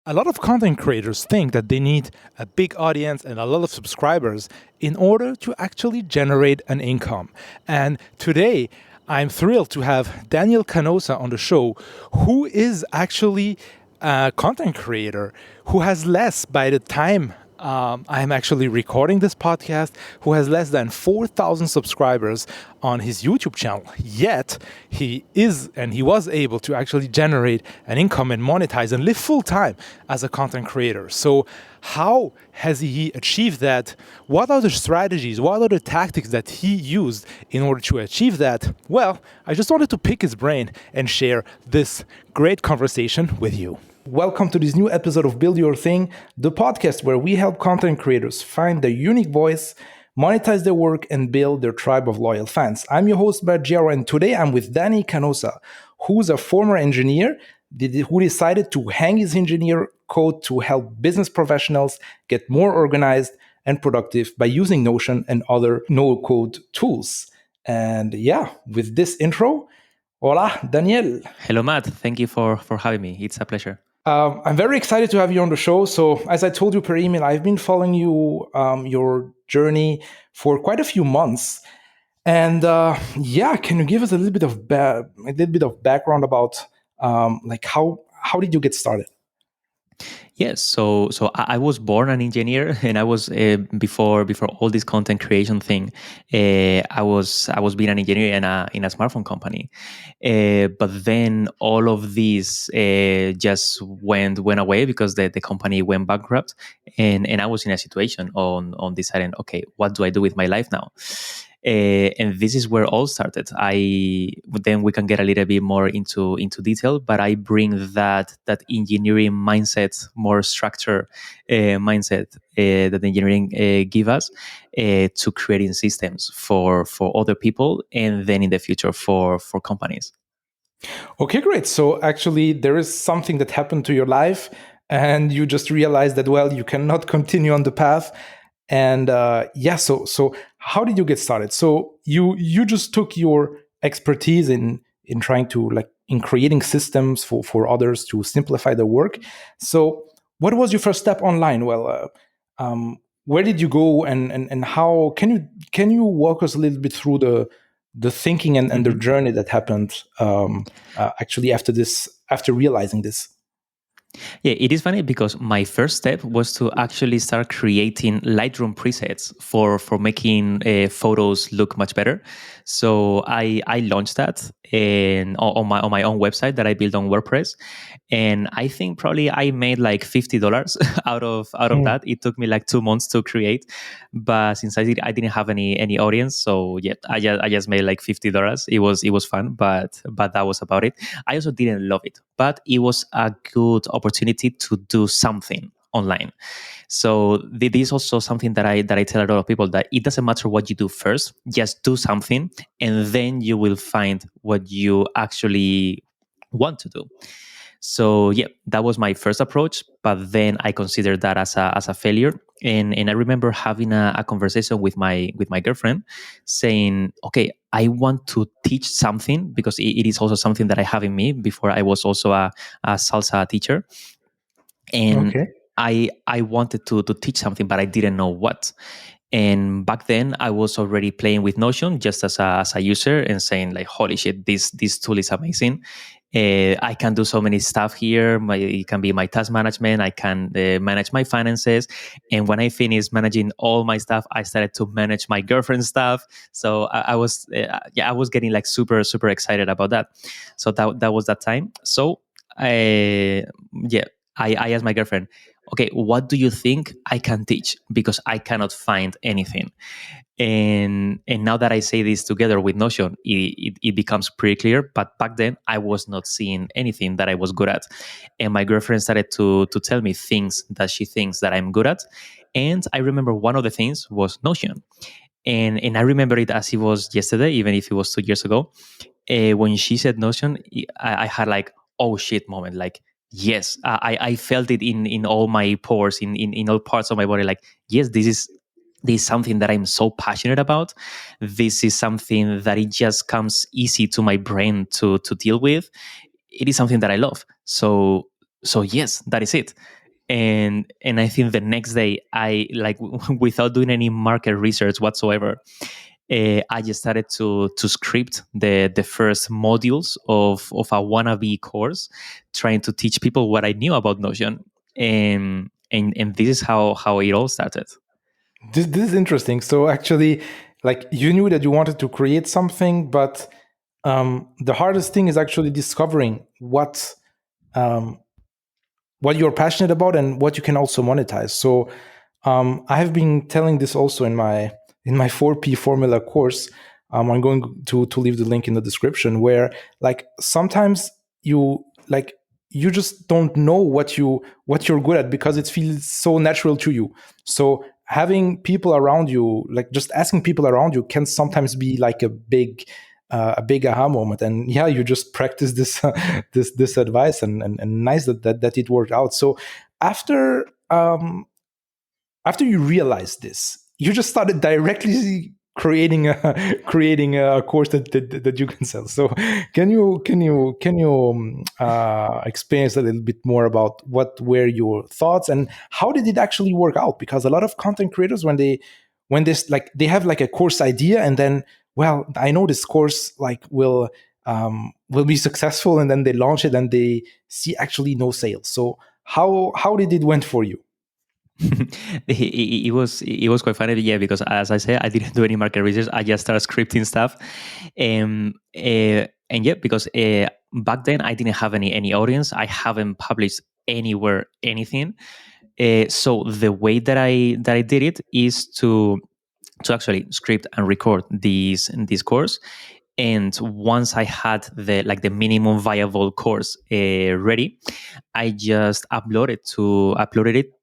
A lot of content creators think that they need a big audience and a lot of subscribers in order to actually generate an income. And today, I'm thrilled to have Daniel Canosa on the show, who is actually a content creator who has less by the time I'm actually recording this podcast, who has less than 4,000 subscribers on his YouTube channel. Yet, he is and he was able to actually generate an income and monetize and live full time as a content creator. So, how has he achieved that? What are the strategies? What are the tactics that he used in order to achieve that? Well, I just wanted to pick his brain and share this great conversation with you. Welcome to this new episode of Build Your Thing, the podcast where we help content creators find their unique voice, monetize their work, and build their tribe of loyal fans. I'm your host, Bert Giaro, and today I'm with Danny Canosa, who's a former engineer who decided to hang his engineer code to help business professionals get more organized and productive by using Notion and other no-code tools. And yeah, with this intro, hola, Daniel. Hello, Matt. Thank you for having me. It's a pleasure. I'm very excited to have you on the show. So, as I told you per email, I've been following you, your journey for quite a few months. And yeah, can you give us a little bit of background about like how did you get started? Yes, so I was born an engineer, and I was before all this content creation thing. I was being an engineer in a smartphone company, but then all of these just went away because the company went bankrupt, and I was in a situation on deciding, okay, what do I do with my life now? And this is where all started. Then we can get a little bit more into detail, but I bring that engineering mindset, more structure mindset that engineering give us to creating systems for other people, and then in the future for companies. Okay, great. So actually, there is something that happened to your life, and you just realized that well, you cannot continue on the path. And yeah, so how did you get started? So you just took your expertise in trying to like in creating systems for others to simplify their work. So what was your first step online? Well, where did you go, and how can you walk us a little bit through the thinking and the Mhm. journey that happened actually after realizing this? Yeah, it is funny because my first step was to actually start creating Lightroom presets for making photos look much better. So I launched that on my own website that I built on WordPress, and I think probably I made like $50 out of Mm. that. It took me like 2 months to create, but since I didn't have any audience, so yeah, I just made like $50. It was fun, but that was about it. I also didn't love it, but it was a good opportunity to do something online. So this is also something that I tell a lot of people, that it doesn't matter what you do first, just do something, and then you will find what you actually want to do. So yeah, that was my first approach, but then I considered that as a failure. And I remember having a conversation with my girlfriend, saying, okay, I want to teach something, because it is also something that I have in me. Before, I was also a salsa teacher, and Okay. I wanted to teach something, but I didn't know what. And back then, I was already playing with Notion just as a user, and saying like, "Holy shit, this tool is amazing! I can do so many stuff here. It can be my task management. I can manage my finances." And when I finished managing all my stuff, I started to manage my girlfriend's stuff. So I was getting like super super excited about that. So that was that time. So yeah, I asked my girlfriend, okay, what do you think I can teach? Because I cannot find anything. And now that I say this together with Notion, it becomes pretty clear. But back then, I was not seeing anything that I was good at. And my girlfriend started to tell me things that she thinks that I'm good at. And I remember one of the things was Notion. And I remember it as it was yesterday, even if it was 2 years ago. When she said Notion, I had like, oh shit moment. Like, yes, I felt it in all my pores, in all parts of my body. Like, yes, this is something that I'm so passionate about. This is something that it just comes easy to my brain to deal with. It is something that I love. So so yes, that is it. And I think the next day, I like without doing any market research whatsoever, I just started to script the first modules of a wannabe course, trying to teach people what I knew about Notion. And this is how it all started. This is interesting. So actually, like you knew that you wanted to create something, but the hardest thing is actually discovering um, what you're passionate about and what you can also monetize. So I have been telling this also in my 4P formula course. I'm going to leave the link in the description, where like sometimes you like you just don't know what you're good at because it feels so natural to you. So having people around you, like just asking people around you, can sometimes be like a big aha moment. And yeah, you just practice this this advice, and nice that it worked out. So after after you realized this, you just started directly creating a course that you can sell. So can you experience a little bit more about what were your thoughts and how did it actually work out? Because a lot of content creators, when this like they have like a course idea, and then, well, I know this course like will be successful, and then they launch it and they see actually no sales. So how did it went for you? It was quite funny, yeah, because as I said, I didn't do any market research. I just started scripting stuff, and yeah, because back then I didn't have any audience. I haven't published anywhere anything. So the way that I did it is to actually script and record this course. And once I had the minimum viable course ready, I just uploaded it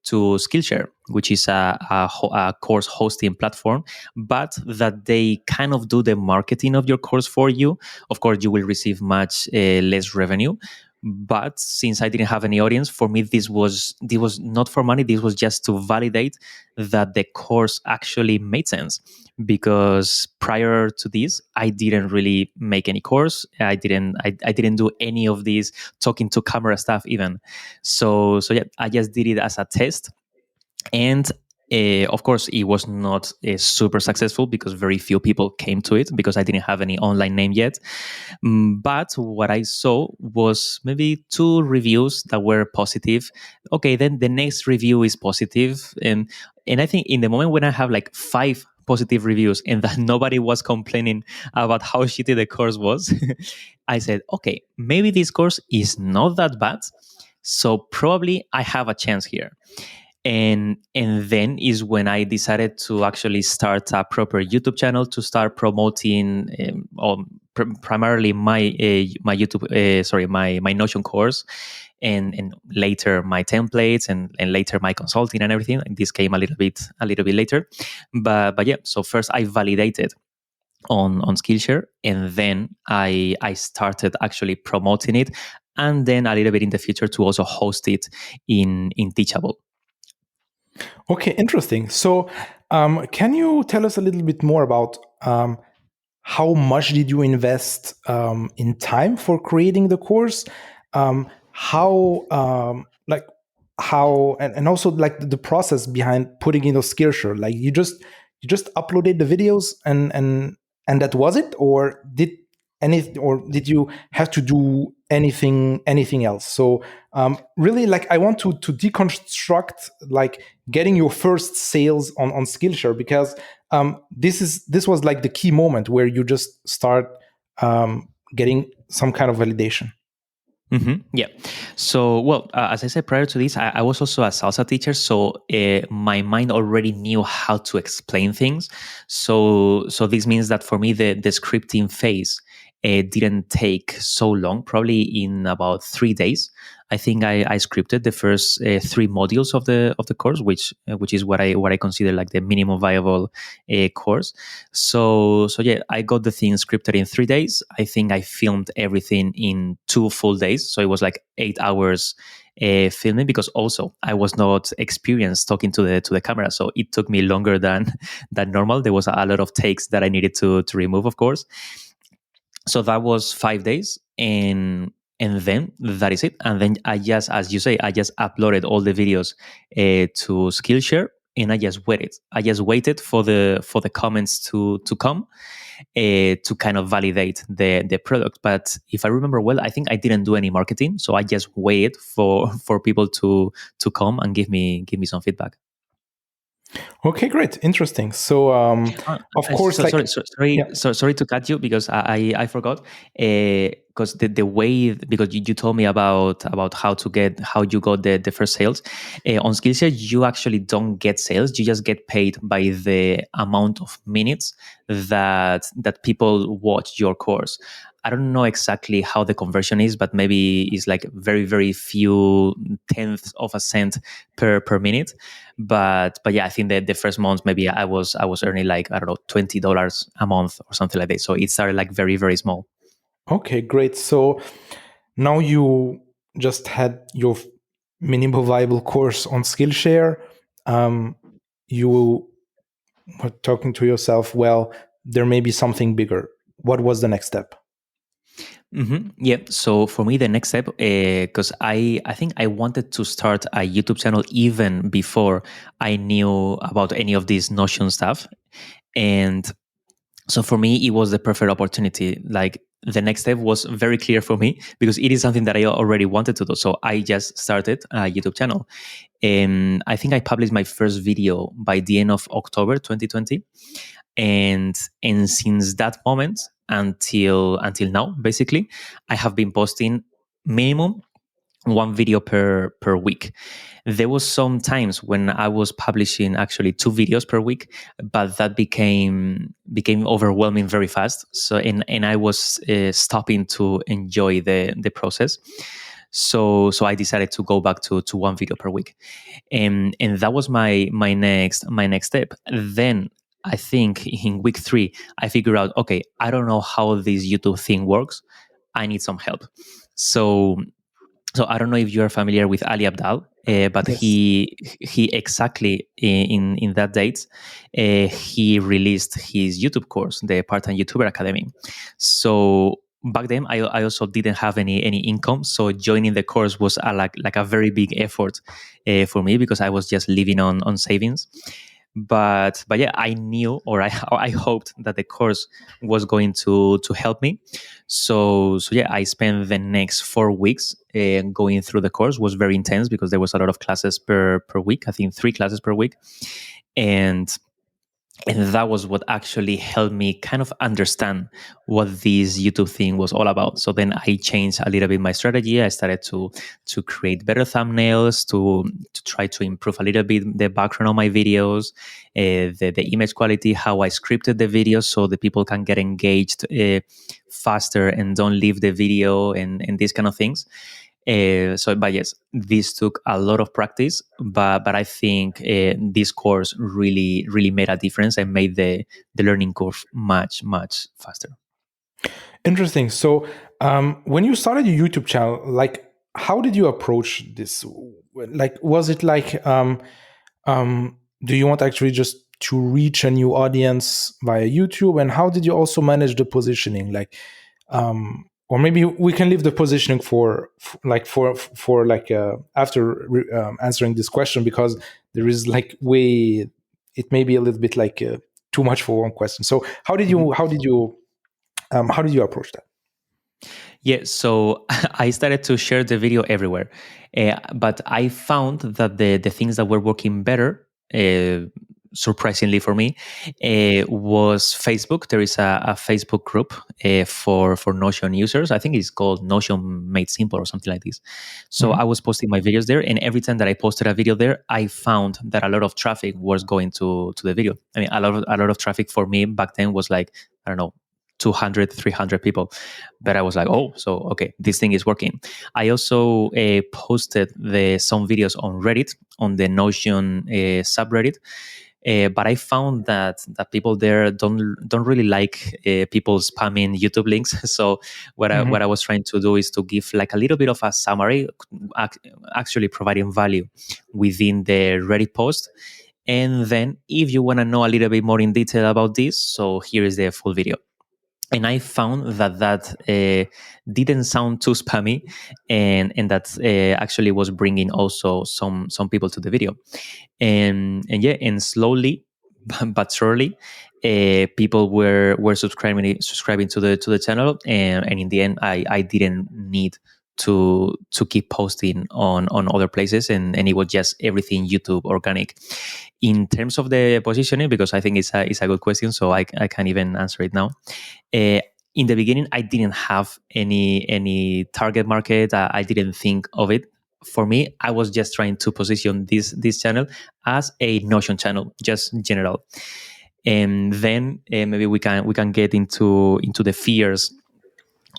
to Skillshare, which is a course hosting platform, but that they kind of do the marketing of your course for you. Of course, you will receive much less revenue, but since I didn't have any audience, for me this was not for money. This was just to validate that the course actually made sense. Because prior to this, I didn't really make any course. I didn't do any of these talking to camera stuff even. So yeah, I just did it as a test. And of course, it was not super successful because very few people came to it because I didn't have any online name yet. But what I saw was maybe two reviews that were positive. Okay, then the next review is positive, and I think in the moment when I have like five positive reviews and that nobody was complaining about how shitty the course was, I said, okay, maybe this course is not that bad. So probably I have a chance here. And then is when I decided to actually start a proper YouTube channel to start promoting primarily my YouTube my Notion course, and later my templates, and later my consulting and everything. And this came a little bit later, but yeah. So first I validated on Skillshare, and then I started actually promoting it, and then a little bit in the future to also host it in Teachable. Okay, interesting. So, can you tell us a little bit more about how much did you invest in time for creating the course? How like how and also like the process behind putting in a Skillshare. Like you just uploaded the videos and that was it, or did you have to do anything else? So really, like I want to deconstruct like getting your first sales on Skillshare, because this was like the key moment where you just start getting some kind of validation. Yeah. So, well, as I said prior to this, I was also a salsa teacher. So my mind already knew how to explain things. So this means that for me, the scripting phase didn't take so long. Probably in about 3 days, I think I scripted the first three modules of the course, which is what I consider like the minimum viable course. So yeah, I got the thing scripted in 3 days. I think I filmed everything in 2 full days. So it was like 8 hours filming, because also I was not experienced talking to the camera, so it took me longer than normal. There was a lot of takes that I needed to remove, of course. So that was 5 days, and then that is it. And then I just, as you say, I just uploaded all the videos to Skillshare, and I just waited. I just waited for the comments to come to kind of validate the product. But if I remember well, I think I didn't do any marketing, so I just waited for people to come and give me some feedback. Okay, great, interesting. So, of course, like, Sorry, yeah. sorry to cut you because I forgot because the way because you told me about how you got the first sales on Skillshare. You actually don't get sales, you just get paid by the amount of minutes that people watch your course. I don't know exactly how the conversion is, but maybe it's like very, very few tenths of a cent per minute. But yeah, I think that the first month maybe I was earning like, I don't know, $20 a month or something like that. So it started like very, very small. Okay, great. So now you just had your minimal viable course on Skillshare. You were talking to yourself, well, there may be something bigger. What was the next step? Yeah. So for me, the next step, because I think I wanted to start a YouTube channel even before I knew about any of this Notion stuff, and so for me, it was the perfect opportunity. Like the next step was very clear for me because it is something that I already wanted to do. So I just started a YouTube channel, and I think I published my first video by the end of October 2020, and since that moment until now, basically, I have been posting minimum one video per week. There was some times when I was publishing actually two videos per week, but that became overwhelming very fast. So and I was stopping to enjoy the process. So I decided to go back to one video per week, and that was my next step. Then I think in week 3 I figured out, okay, I don't know how this YouTube thing works. I need some help. So so I don't know if you are familiar with Ali Abdal, but Yes. he exactly in that date he released his YouTube course, the Part-Time YouTuber Academy. So back then I also didn't have any income, so joining the course was like a very big effort for me because I was just living on savings. But yeah, I knew, or I hoped that the course was going to help me. So yeah, I spent the next 4 weeks going through the course. It was very intense because there was a lot of classes per week. I think 3 classes per week, and and that was what actually helped me kind of understand what this YouTube thing was all about. So then I changed a little bit my strategy. I started to create better thumbnails, to try to improve a little bit the background of my videos, the image quality, how I scripted the videos so the people can get engaged faster and don't leave the video, and these kind of things. But yes, this took a lot of practice, but I think this course really made a difference and made the learning curve much faster. Interesting. So, when you started your YouTube channel, like, how did you approach this? Like, was it like, do you want actually just to reach a new audience via YouTube? And how did you also manage the positioning? Like, or maybe we can leave the positioning for like after answering this question, because there is like way, it may be a little bit like too much for one question. So, how did you approach that? Yeah, so I started to share the video everywhere, but I found that the things that were working better, surprisingly for me, was Facebook. There is a Facebook group for Notion users. I think it's called Notion Made Simple or something like this. So Mhm. I was posting my videos there, and every time that I posted a video there, I found that a lot of traffic was going to the video. I mean, a lot of traffic for me back then was like, I don't know, 200, 300 people. But I was like, oh, so okay, this thing is working. I also posted some videos on Reddit, on the Notion subreddit. But I found that people there don't really like people spamming YouTube links. So what I Mhm. was trying to do is to give like a little bit of a summary, actually providing value within the Reddit post. And then if you want to know a little bit more in detail about this, so here is the full video. and I found that didn't sound too spammy, and that actually was bringing also some people to the video, and yeah, and slowly but surely, people were subscribing to the channel, and in the end, I didn't need to keep posting on other places, and it was just everything YouTube organic. In terms of the positioning, because I think it's a good question, so I can't even answer it now. uh, in the beginning, I didn't have any target market. I didn't think of it. For me, I was just trying to position this channel as a Notion channel, just general. And then maybe we can get into the fears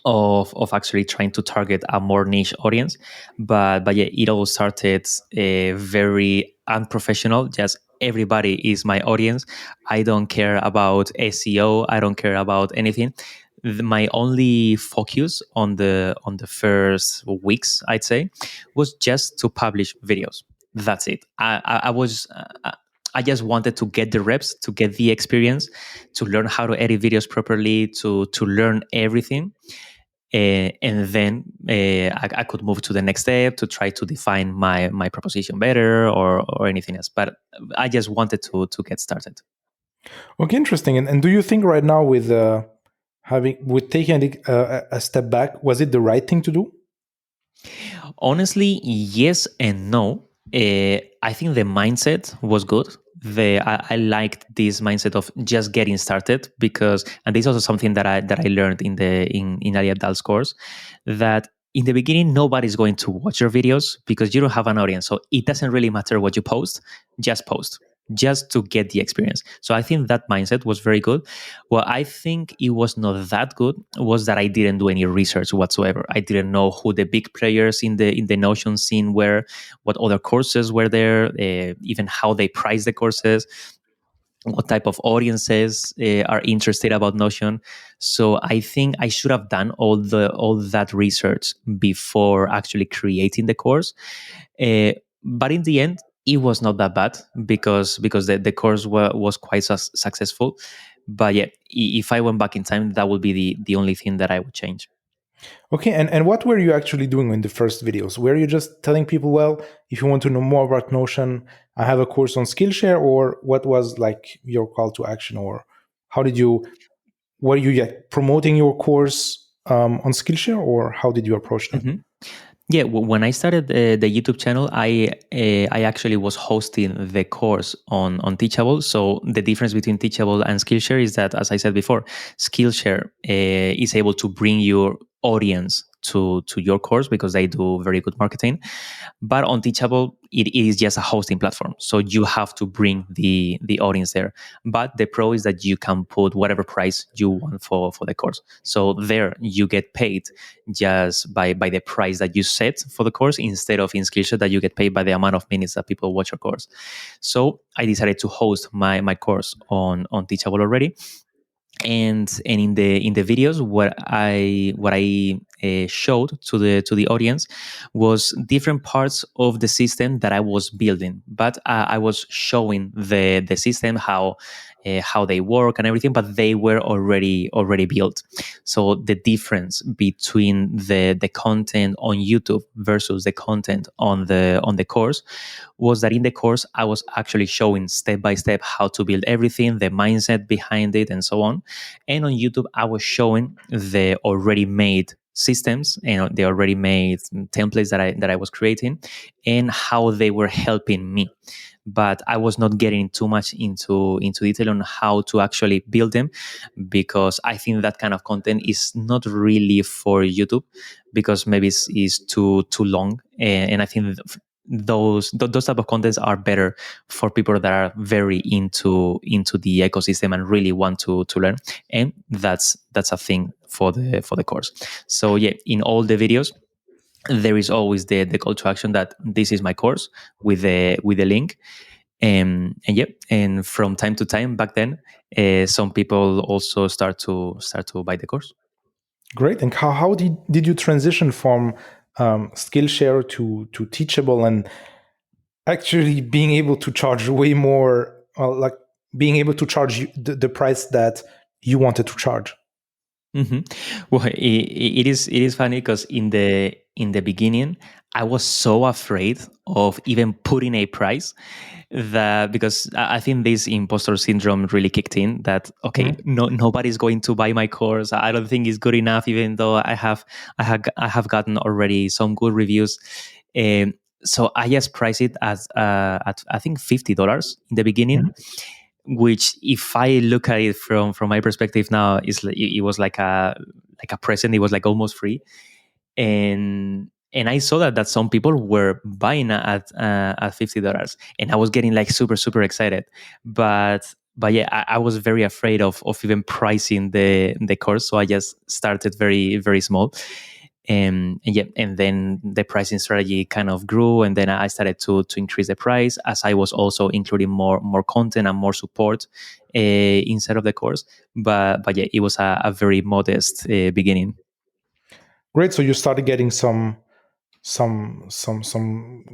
of actually trying to target a more niche audience. But yeah, it all started very unprofessional. Just everybody is my audience. I don't care about SEO. I don't care about anything. My only focus on the first weeks, I'd say, was just to publish videos. That's it. I just wanted to get the reps, to get the experience, to learn how to edit videos properly, to learn everything, and then I could move to the next step to try to define my proposition better, or anything else. But I just wanted to get started. Okay, interesting. And do you think right now with having with taking a step back, was it the right thing to do? Honestly, yes and no. I think the mindset was good. I liked this mindset of just getting started, because, and this is also something that I learned in Ali Abdal's course, that in the beginning nobody's going to watch your videos because you don't have an audience. So it doesn't really matter what you post just to get the experience. So I think that mindset was very good. Well, I think it was not that good was that I didn't do any research whatsoever. I didn't know who the big players in the Notion scene were, what other courses were there, even how they price the courses, what type of audiences are interested about Notion. So I think I should have done all that research before actually creating the course. Uh, but in the end, it was not that bad, because the course was quite successful. But yeah, if I went back in time, that would be the only thing that I would change. Okay, and what were you actually doing in the first videos? Were you just telling people, well, if you want to know more about Notion, I have a course on Skillshare, or what was like your call to action, or how did you, were you promoting your course on Skillshare, or how did you approach them? Mhm. Yeah, when I started the YouTube channel, I actually was hosting the course on Teachable. So the difference between Teachable and Skillshare is that, as I said before, Skillshare is able to bring your audience to your course because they do very good marketing. But on Teachable, it is just a hosting platform, so you have to bring the audience there. But the pro is that you can put whatever price you want for the course. So there you get paid just by the price that you set for the course, instead of in Skillshare that you get paid by the amount of minutes that people watch your course. So I decided to host my course on Teachable already, and in the videos, what I showed to the audience was different parts of the system that I was building, but I was showing the system, how they work and everything, but they were already built. So the difference between the content on YouTube versus the content on the course was that in the course I was actually showing step by step how to build everything, the mindset behind it, and so on. And on YouTube, I was showing the already made systems and the already made templates that I was creating, and how they were helping me. But I was not getting too much into detail on how to actually build them, because I think that kind of content is not really for YouTube, because maybe it's too long, and I think those type of contents are better for people that are very into the ecosystem and really want to learn, and that's a thing for the course. So yeah, in all the videos there is always the call to action that this is my course with the link. And yep, and from time to time back then, some people also start to buy the course. Great. And how did you transition from Skillshare to Teachable, and actually being able to charge way more, like being able to charge the price that you wanted to charge? Hmm. Well, it is funny because in the beginning, I was so afraid of even putting a price that because I think this imposter syndrome really kicked in. That okay, Mhm. nobody's going to buy my course. I don't think it's good enough, even though I have gotten already some good reviews. Um, so I just priced it at I think $50 in the beginning, Mhm. which if I look at it from my perspective now, it was like a present. It was like almost free, and I saw that some people were buying at $50, and I was getting like super excited, but yeah, I was very afraid of even pricing the course, so I just started very small. And yeah, and then the pricing strategy kind of grew, and then I started to increase the price as I was also including more content and more support inside of the course. But yeah, it was a very modest beginning. Great. So you started getting some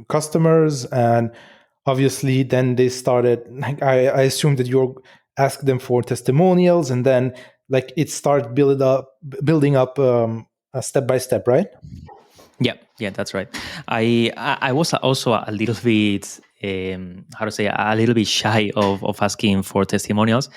customers, and obviously then they started. Like I assume that you asked them for testimonials, and then like it started building up step by step, right? Yeah, yeah, that's right. I was also a little bit how to say a little bit shy of asking for testimonials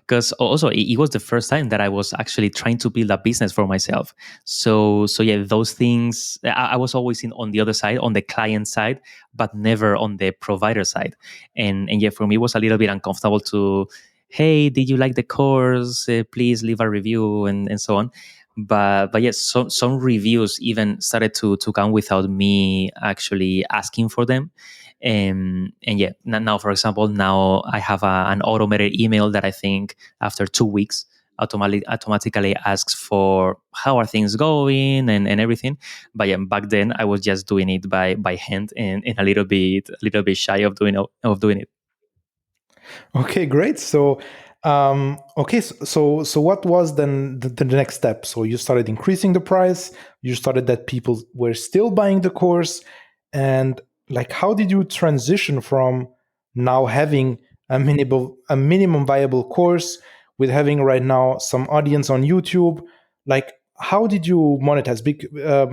because also it was the first time that I was actually trying to build a business for myself. So yeah, those things I was always in on the other side, on the client side, but never on the provider side. And yeah, for me it was a little bit uncomfortable to, hey, did you like the course? Please leave a review and so on. But yes, some reviews even started to come without me actually asking for them. And yeah, now for example, now I have an automated email that I think after 2 weeks automatically asks for how are things going and everything. But yeah, back then I was just doing it by hand and a little bit shy of doing it. Okay, great. So, okay, so what was then the next step? So you started increasing the price. You started that people were still buying the course, and like, how did you transition from now having a minimum viable course with having right now some audience on YouTube? Like, how did you monetize?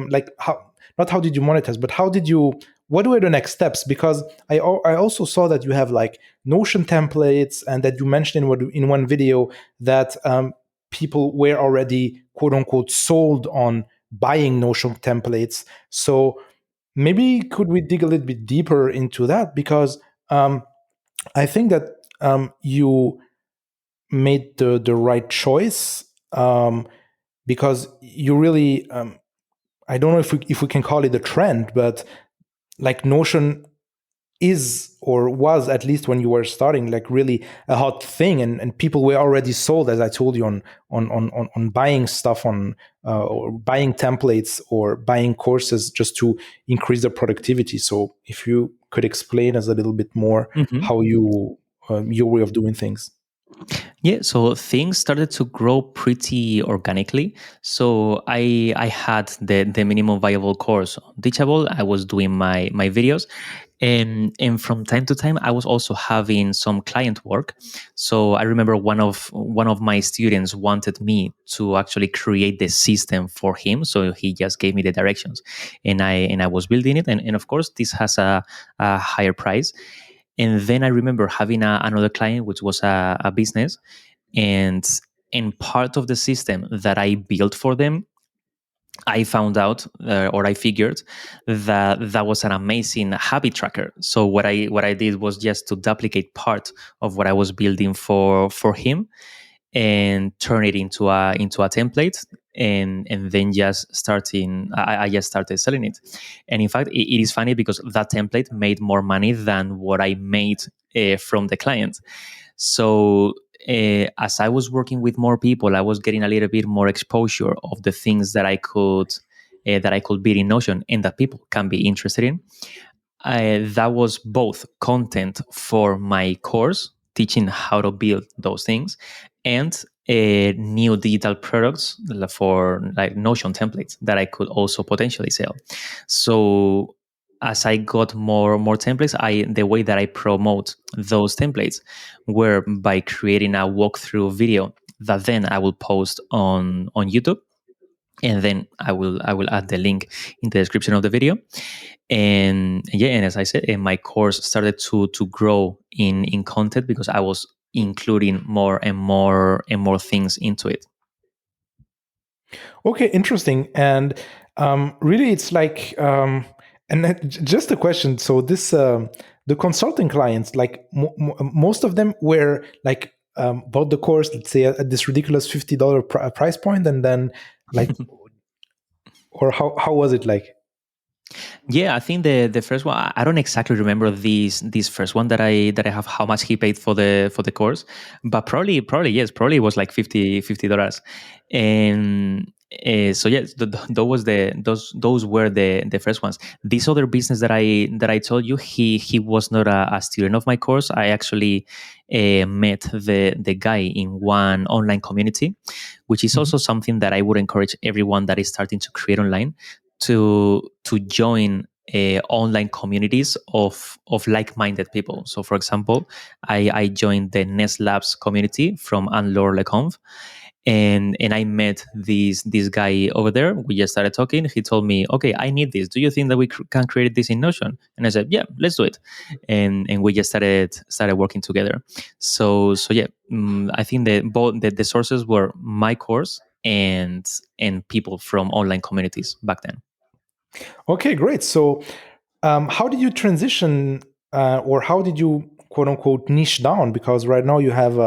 Like, how did you monetize, but how did you? What were the next steps? Because I also saw that you have like Notion templates, and that you mentioned in one video that people were already quote unquote sold on buying Notion templates. So maybe could we dig a little bit deeper into that? Because I think that you made the right choice, because you really I don't know if we can call it a trend, but like Notion is or was, at least when you were starting, like really a hot thing, and people were already sold, as I told you, on buying stuff, on or buying templates or buying courses just to increase their productivity. So if you could explain us a little bit more Mhm. how you your way of doing things. Yeah, so things started to grow pretty organically. So I had the minimum viable course on Teachable. I was doing my videos, and from time to time I was also having some client work. So I remember one of my students wanted me to actually create the system for him. So he just gave me the directions, and I was building it. And of course this has a higher price. And then I remember having another client, which was a business, and in part of the system that I built for them, I found out or I figured that that was an amazing habit tracker. So what I did was just to duplicate part of what I was building for him and turn it into a template, and then just I just started selling it. And in fact it is funny because that template made more money than what I made from the client. So as I was working with more people, I was getting a little bit more exposure of the things that I could build in Notion and that people can be interested in. That was both content for my course, teaching how to build those things, and new digital products for like Notion templates that I could also potentially sell. So as I got more templates, the way that I promote those templates were by creating a walkthrough video that then I will post on YouTube, and then I will add the link in the description of the video. And yeah, and as I said, my course started to grow in content because I was including more and more and more things into it. Okay, interesting. And really, it's like, just a question. So the consulting clients, like most of them were like bought the course, let's say at this ridiculous $50 price point, and then like, or how was it like? Yeah, I think the first one, I don't exactly remember this first one that I have, how much he paid for the course, but probably yes, probably it was like $50. And so yes, those were the first ones. This other business that I told you, he was not a student of my course. I actually met the guy in one online community, which is Mhm. also something that I would encourage everyone that is starting to create online to join online communities of like-minded people. So, for example, I joined the Nest Labs community from Anne-Laure Lecomte, and I met this guy over there. We just started talking. He told me, "Okay, I need this. Do you think that we can create this in Notion?" And I said, "Yeah, let's do it." And we just started working together. So yeah, I think that both the sources were my course and people from online communities back then. Okay, great. So, how did you transition, or how did you quote unquote niche down? Because right now you have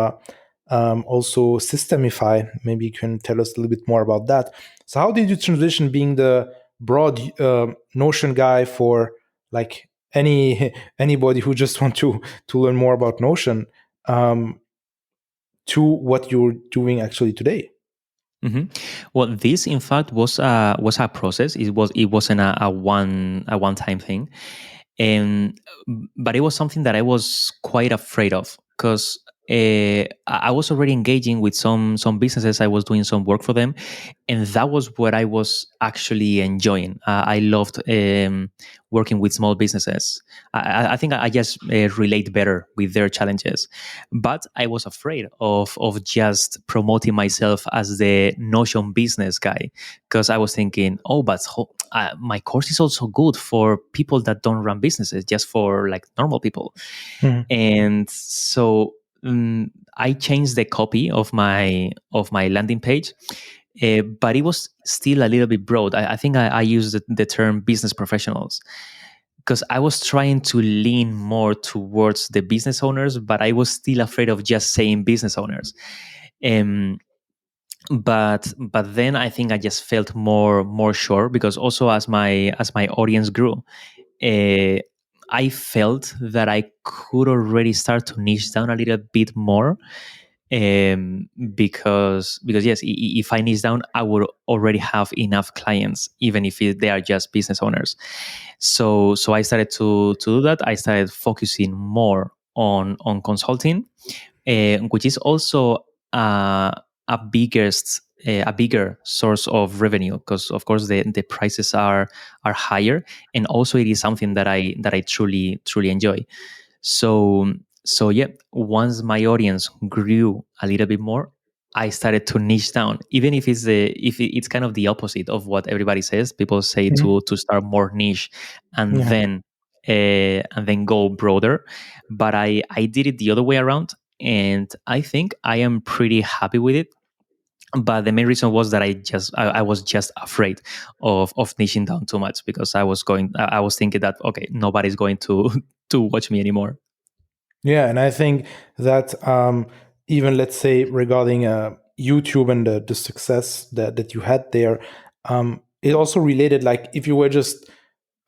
also Systemify. Maybe you can tell us a little bit more about that. So, how did you transition being the broad Notion guy for like anybody who just want to learn more about Notion, um, to what you're doing actually today? hmm Well, this in fact was a process. It wasn't a one time thing, and but it was something that I was quite afraid of because I was already engaging with some businesses. I was doing some work for them, and that was what I was actually enjoying. I loved working with small businesses. I think I just relate better with their challenges, but I was afraid of just promoting myself as the Notion business guy because I was thinking, oh, but my course is also good for people that don't run businesses, just for like normal people. Mhm. And so I changed the copy of my landing page, but it was still a little bit broad. I think I used the term business professionals because I was trying to lean more towards the business owners, but I was still afraid of just saying business owners. Um, but then I think I just felt more sure because also as my audience grew, uh, I felt that I could already start to niche down a little bit more, because yes, if I niche down, I would already have enough clients, even if they are just business owners. So I started to do that. I started focusing more on consulting, which is also a bigger source of revenue because of course the prices are higher, and also it is something that I truly enjoy. So yeah, once my audience grew a little bit more, I started to niche down, even if it's kind of the opposite of what everybody says. People say Mhm. to start more niche and Yeah. then go broader, but I did it the other way around, and I think I am pretty happy with it. But the main reason was that I was just afraid of niching down too much because I was thinking that, okay, nobody's going to to watch me anymore. Yeah, and I think that even let's say regarding YouTube and the success that you had there, it also related. Like if you were just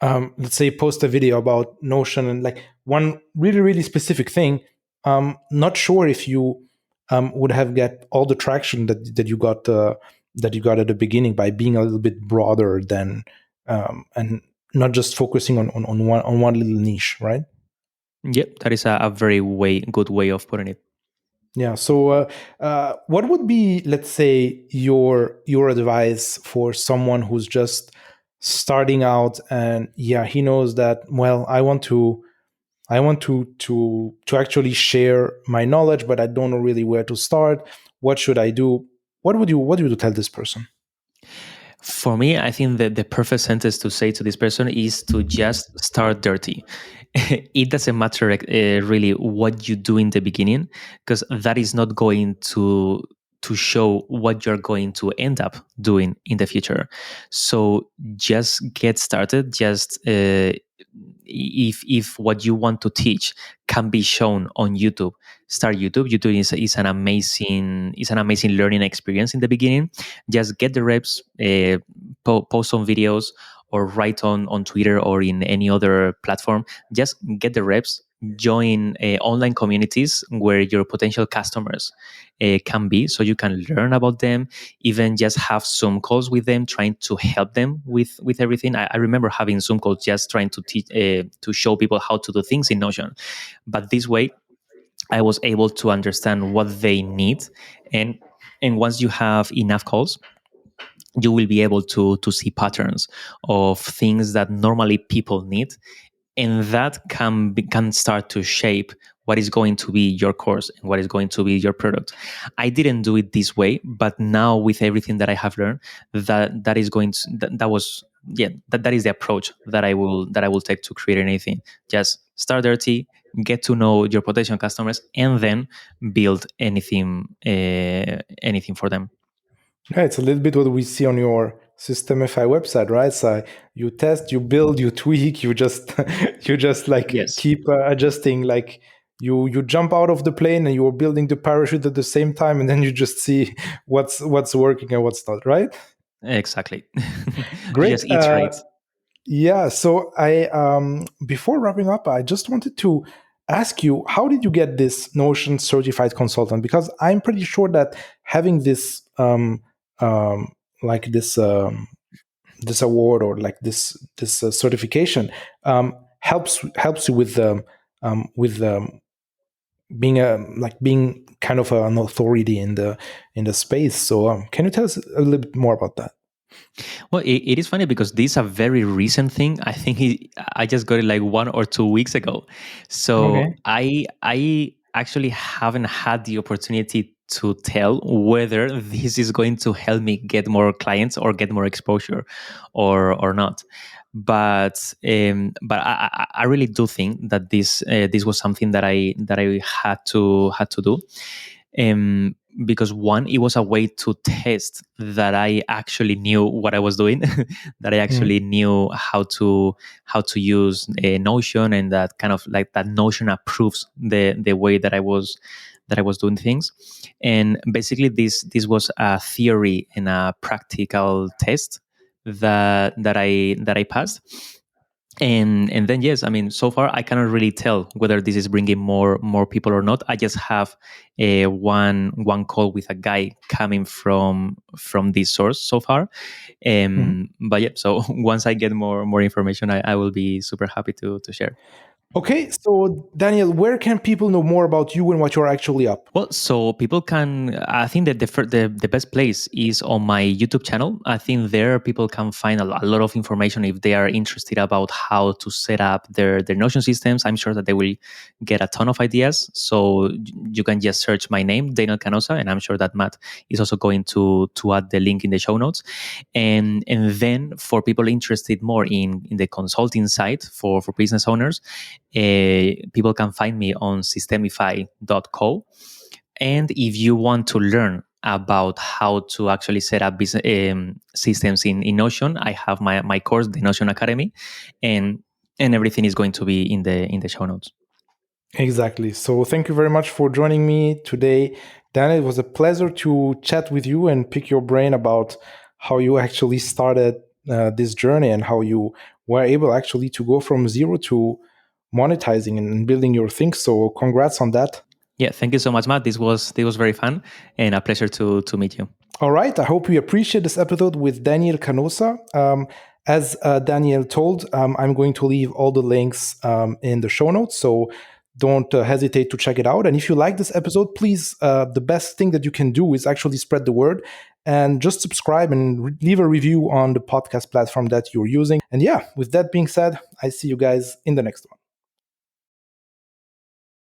let's say post a video about Notion and like one really specific thing, not sure if you would have get all the traction that you got at the beginning by being a little bit broader than and not just focusing on one little niche, right? Yep, that is a very good way of putting it. Yeah. So, what would be, let's say, your advice for someone who's just starting out, and yeah, he knows that. Well, I want to. I want to actually share my knowledge, but I don't know really where to start. What should I do? What would you tell this person? For me, I think that the perfect sentence to say to this person is to just start dirty. It doesn't matter really what you do in the beginning, because that is not going to show what you're going to end up doing in the future. So just get started. Just if what you want to teach can be shown on YouTube, start YouTube. YouTube is an amazing learning experience in the beginning. Just get the reps, post some videos, or write on Twitter or in any other platform. Just get the reps. Join online communities where your potential customers can be, so you can learn about them. Even just have Zoom calls with them, trying to help them with everything. I remember having Zoom calls just trying to teach to show people how to do things in Notion. But this way, I was able to understand what they need, and once you have enough calls, you will be able to see patterns of things that normally people need, and that can start to shape what is going to be your course and what is going to be your product. I didn't do it this way, but now with everything that I have learned, that is going to that was yeah that is the approach that I will take to create anything. Just start dirty, get to know your potential customers, and then build anything for them. Yeah, it's a little bit what we see on your Systemify website, right? So you test, you build, you tweak, you just you just like Yes, keep adjusting. Like you jump out of the plane and you're building the parachute at the same time, and then you just see what's working and what's not, right? exactly. You Great. just iterate. Yeah. So I before wrapping up, I just wanted to ask you, how did you get this Notion certified consultant? Because I'm pretty sure that having this um, like this award or like this certification helps you with being a like being kind of an authority in the space. So can you tell us a little bit more about that? Well, it is funny because this is a very recent thing. I think I just got it like 1 or 2 weeks ago. So Okay. I actually haven't had the opportunity to tell whether this is going to help me get more clients or get more exposure, or not. But I really do think that this was something that I had to do, um, because one, it was a way to test that I actually knew what I was doing, that I Mhm. actually knew how to use Notion, and that kind of like that Notion approves the way that I was doing things. And basically, this was a theory and a practical test that I passed. And then, yes, I mean, so far I cannot really tell whether this is bringing more people or not. I just have one call with a guy coming from this source so far. Mhm. But yeah, so once I get more information, I will be super happy to share. Okay, so Daniel, where can people know more about you and what you're actually up? Well, so people can. I think that the best place is on my YouTube channel. I think there people can find a lot of information if they are interested about how to set up their Notion systems. I'm sure that they will get a ton of ideas. So you can just search my name, Daniel Canosa, and I'm sure that Matt is also going to add the link in the show notes. And then for people interested more in the consulting side for business owners, people can find me on systemify.co. And if you want to learn about how to actually set up business, systems in Notion, I have my course, the Notion Academy, and everything is going to be in the show notes. Exactly. So thank you very much for joining me today. Daniel, it was a pleasure to chat with you and pick your brain about how you actually started this journey and how you were able actually to go from zero to monetizing and building your things. So congrats on that. Yeah, thank you so much, Matt. This was very fun and a pleasure to meet you. All right. I hope you appreciate this episode with Daniel Canosa. As Daniel told, I'm going to leave all the links in the show notes. So don't hesitate to check it out. And if you like this episode, please, the best thing that you can do is actually spread the word and just subscribe and leave a review on the podcast platform that you're using. And yeah, with that being said, I see you guys in the next one.